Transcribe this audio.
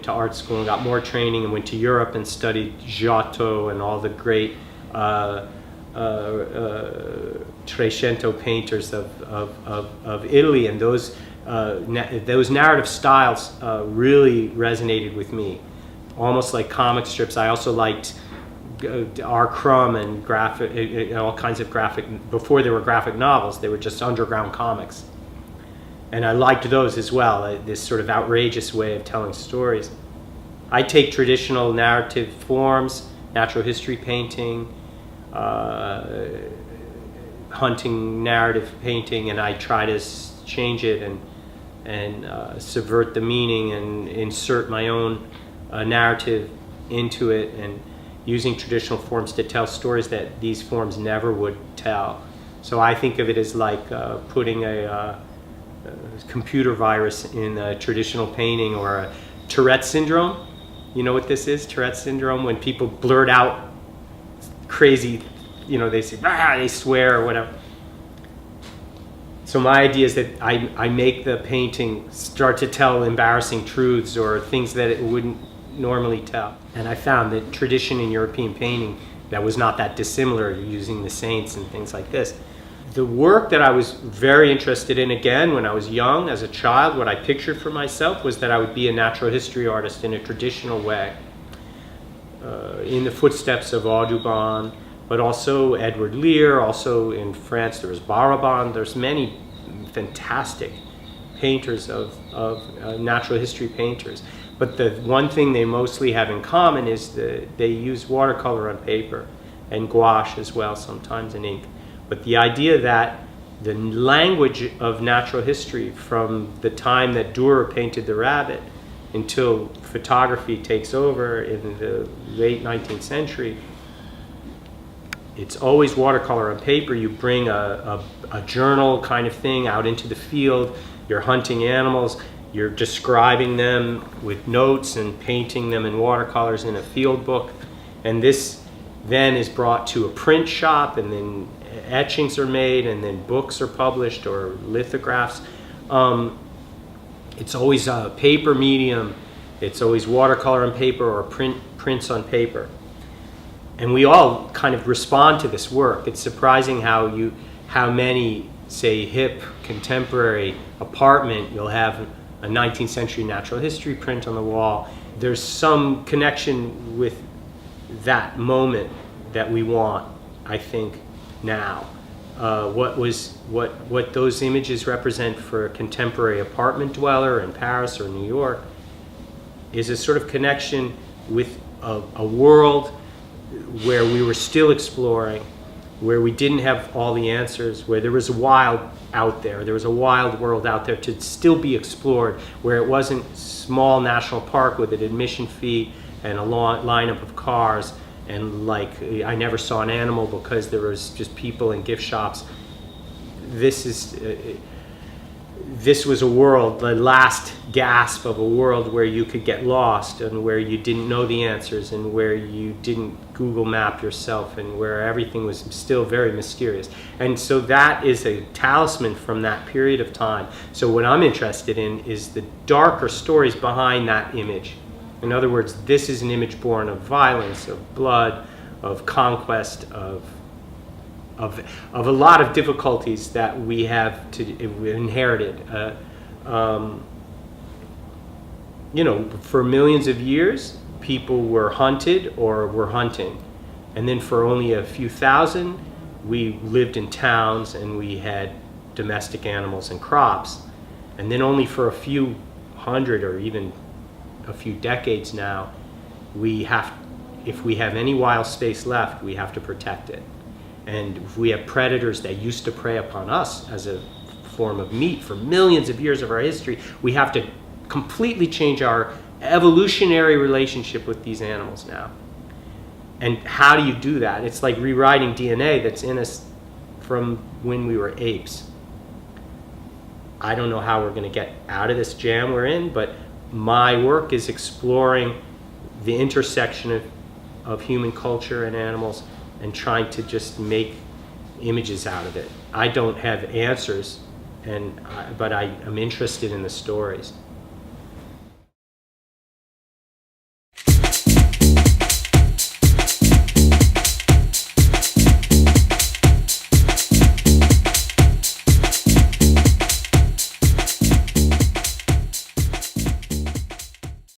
went to art school and got more training and went to Europe and studied Giotto and all the great Trecento painters of Italy, and those narrative styles really resonated with me, almost like comic strips. I also liked R. Crumb and all kinds of graphic. Before there were graphic novels, they were just underground comics, and I liked those as well. This sort of outrageous way of telling stories. I take traditional narrative forms, natural history painting, hunting narrative painting, and I try to change it and subvert the meaning and insert my own narrative into it, and using traditional forms to tell stories that these forms never would tell. So I think of it as like putting a computer virus in a traditional painting, or a Tourette syndrome. You know what this is, Tourette syndrome? When people blurt out crazy, they say, they swear or whatever. So my idea is that I make the painting start to tell embarrassing truths or things that it wouldn't normally tell. And I found that tradition in European painting that was not that dissimilar, using the saints and things like this. The work that I was very interested in, again, when I was young, as a child, what I pictured for myself was that I would be a natural history artist in a traditional way, in the footsteps of Audubon, but also Edward Lear. Also in France there was Baraban. There's many fantastic painters of natural history painters. But the one thing they mostly have in common is that they use watercolor on paper, and gouache as well, sometimes in ink. But the idea that the language of natural history, from the time that Dürer painted the rabbit until photography takes over in the late 19th century, it's always watercolor on paper. You bring a journal kind of thing out into the field. You're hunting animals. You're describing them with notes and painting them in watercolors in a field book. And this then is brought to a print shop, and then etchings are made, and then books are published, or lithographs. It's always a paper medium. It's always watercolor on paper or prints on paper. And we all kind of respond to this work. It's surprising how many, say, hip, contemporary apartment, you'll have a 19th century natural history print on the wall. There's some connection with that moment that we want, I think, now. What those images represent for a contemporary apartment dweller in Paris or New York is a sort of connection with a world where we were still exploring, where we didn't have all the answers, where there was a wild out there. There was a wild world out there to still be explored, where it wasn't small national park with an admission fee and a long lineup of cars, and like I never saw an animal because there was just people in gift shops. This was a world, the last gasp of a world where you could get lost, and where you didn't know the answers, and where you didn't Google map yourself, and where everything was still very mysterious. And so that is a talisman from that period of time. So what I'm interested in is the darker stories behind that image. In other words, this is an image born of violence, of blood, of conquest, of a lot of difficulties that we have inherited. For millions of years, people were hunted or were hunting. And then for only a few thousand, we lived in towns and we had domestic animals and crops. And then only for a few hundred or even a few decades now, if we have any wild space left, we have to protect it. And if we have predators that used to prey upon us as a form of meat for millions of years of our history, we have to completely change our evolutionary relationship with these animals now. And how do you do that? It's like rewriting DNA that's in us from when we were apes. I don't know how we're going to get out of this jam we're in, but my work is exploring the intersection of human culture and animals, and trying to just make images out of it. I don't have answers, but I am interested in the stories.